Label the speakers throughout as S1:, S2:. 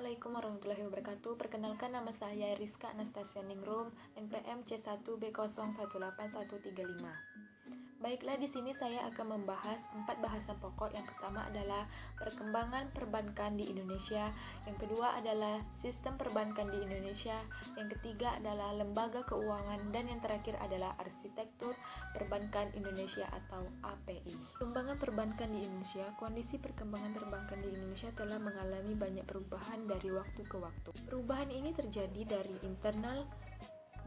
S1: Assalamualaikum warahmatullahi wabarakatuh. Perkenalkan, nama saya Rizka Anastasia Ningrum, NPM C1B018135. Baiklah, di sini saya akan membahas 4 bahasan pokok. Yang pertama adalah perkembangan perbankan di Indonesia, yang kedua adalah sistem perbankan di Indonesia, yang ketiga adalah lembaga keuangan, dan yang terakhir adalah arsitektur perbankan Indonesia atau API. Perkembangan perbankan di Indonesia. Kondisi perkembangan perbankan di Indonesia telah mengalami banyak perubahan dari waktu ke waktu. Perubahan ini terjadi dari internal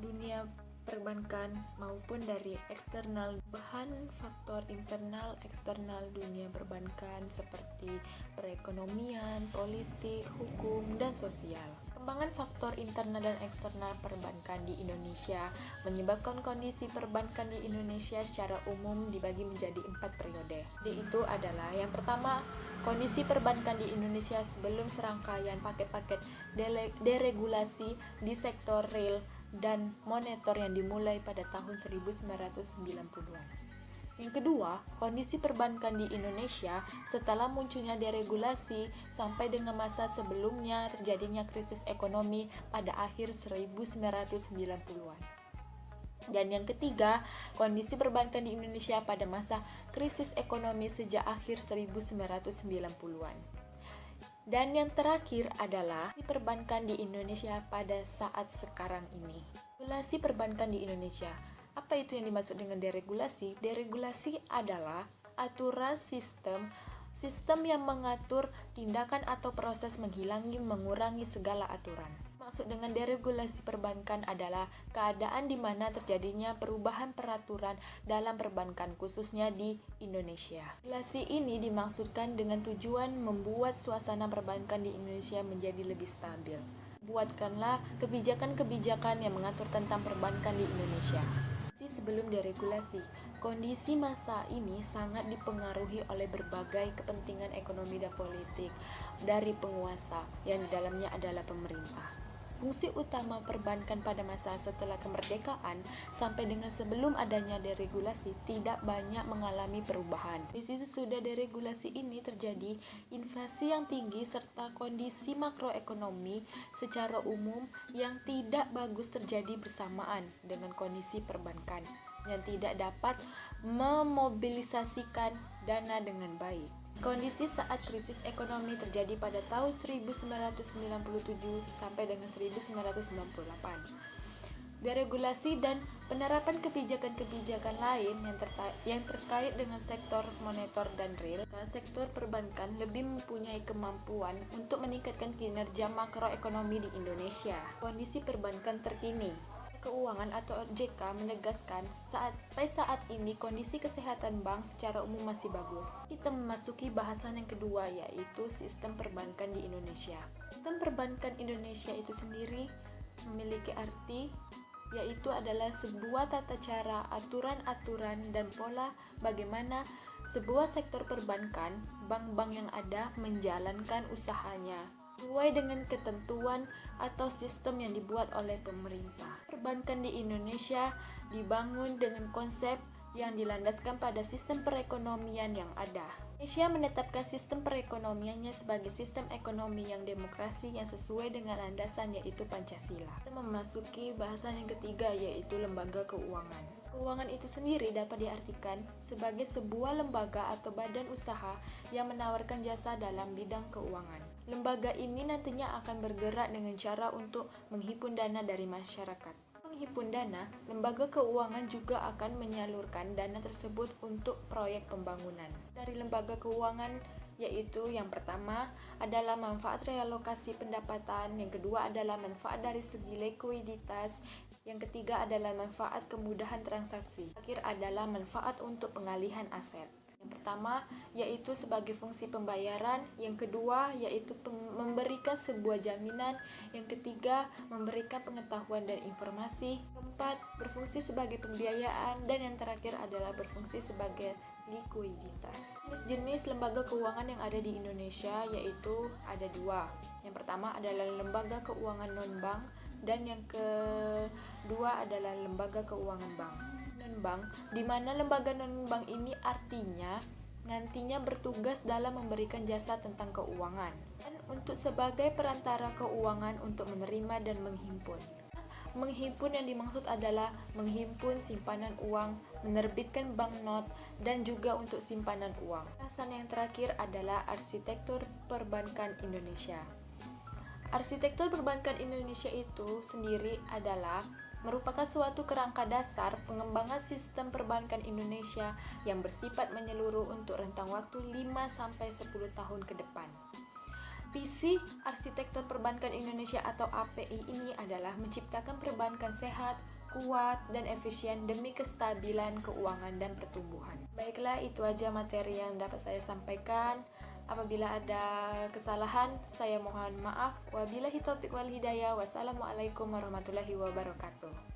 S1: dunia perbankan maupun dari eksternal. Bahan faktor internal eksternal dunia perbankan seperti perekonomian, politik, hukum, dan sosial. Perkembangan faktor internal dan eksternal perbankan di Indonesia menyebabkan kondisi perbankan di Indonesia secara umum dibagi menjadi 4 periode. Yaitu adalah yang pertama, kondisi perbankan di Indonesia sebelum serangkaian paket-paket deregulasi di sektor real dan moneter yang dimulai pada tahun 1990-an. Yang kedua, kondisi perbankan di Indonesia setelah munculnya deregulasi sampai dengan masa sebelumnya terjadinya krisis ekonomi pada akhir 1990-an. Dan yang ketiga, kondisi perbankan di Indonesia pada masa krisis ekonomi sejak akhir 1990-an. Dan yang terakhir adalah perbankan di Indonesia pada saat sekarang ini. Regulasi perbankan di Indonesia. Apa itu yang dimaksud dengan deregulasi? Deregulasi adalah aturan sistem yang mengatur tindakan atau proses mengurangi segala aturan. Maksud dengan deregulasi perbankan adalah keadaan di mana terjadinya perubahan peraturan dalam perbankan, khususnya di Indonesia. Regulasi ini dimaksudkan dengan tujuan membuat suasana perbankan di Indonesia menjadi lebih stabil. Buatkanlah kebijakan-kebijakan yang mengatur tentang perbankan di Indonesia. Sebelum deregulasi, kondisi masa ini sangat dipengaruhi oleh berbagai kepentingan ekonomi dan politik dari penguasa, yang di dalamnya adalah pemerintah. Fungsi utama perbankan pada masa setelah kemerdekaan sampai dengan sebelum adanya deregulasi tidak banyak mengalami perubahan. Di sisi sudah deregulasi ini terjadi inflasi yang tinggi serta kondisi makroekonomi secara umum yang tidak bagus terjadi bersamaan dengan kondisi perbankan yang tidak dapat memobilisasikan dana dengan baik. Kondisi saat krisis ekonomi terjadi pada tahun 1997 sampai dengan 1998. Deregulasi dan penerapan kebijakan-kebijakan lain yang terkait dengan sektor moneter dan real, sektor perbankan lebih mempunyai kemampuan untuk meningkatkan kinerja makroekonomi di Indonesia. Kondisi perbankan terkini. Keuangan atau OJK menegaskan sampai saat ini kondisi kesehatan bank secara umum masih bagus. Kita memasuki bahasan yang kedua, yaitu sistem perbankan di Indonesia. Sistem perbankan Indonesia itu sendiri memiliki arti, yaitu adalah sebuah tata cara, aturan-aturan, dan pola bagaimana sebuah sektor perbankan, bank-bank yang ada menjalankan usahanya sesuai dengan ketentuan atau sistem yang dibuat oleh pemerintah. Perbankan di Indonesia dibangun dengan konsep yang dilandaskan pada sistem perekonomian yang ada. Indonesia menetapkan sistem perekonomiannya sebagai sistem ekonomi yang demokrasi yang sesuai dengan landasan, yaitu Pancasila. Kita memasuki bahasan yang ketiga, yaitu lembaga keuangan. Keuangan itu sendiri dapat diartikan sebagai sebuah lembaga atau badan usaha yang menawarkan jasa dalam bidang keuangan. Lembaga ini nantinya akan bergerak dengan cara untuk menghimpun dana dari masyarakat. Menghimpun dana, lembaga keuangan juga akan menyalurkan dana tersebut untuk proyek pembangunan. Dari lembaga keuangan, yaitu yang pertama adalah manfaat realokasi pendapatan, yang kedua adalah manfaat dari segi likuiditas, yang ketiga adalah manfaat kemudahan transaksi, terakhir adalah manfaat untuk pengalihan aset. Yang pertama yaitu sebagai fungsi pembayaran, yang kedua yaitu memberikan sebuah jaminan, yang ketiga memberikan pengetahuan dan informasi, keempat berfungsi sebagai pembiayaan, dan yang terakhir adalah berfungsi sebagai likuiditas. Jenis lembaga keuangan yang ada di Indonesia yaitu ada dua. Yang pertama adalah lembaga keuangan non-bank, dan yang kedua adalah lembaga keuangan bank. Non-bank, di mana lembaga non-bank ini artinya nantinya bertugas dalam memberikan jasa tentang keuangan, dan untuk sebagai perantara keuangan untuk menerima dan menghimpun. Menghimpun yang dimaksud adalah menghimpun simpanan uang, menerbitkan banknot, dan juga untuk simpanan uang. Alasan yang terakhir adalah arsitektur perbankan Indonesia. Arsitektur perbankan Indonesia itu sendiri adalah merupakan suatu kerangka dasar pengembangan sistem perbankan Indonesia yang bersifat menyeluruh untuk rentang waktu 5-10 tahun ke depan. Visi arsitektur perbankan Indonesia atau API ini adalah menciptakan perbankan sehat, kuat, dan efisien demi kestabilan keuangan dan pertumbuhan. Baiklah, itu aja materi yang dapat saya sampaikan. Apabila ada kesalahan, saya mohon maaf. Wabillahi taufiq wal hidayah. Wassalamualaikum warahmatullahi wabarakatuh.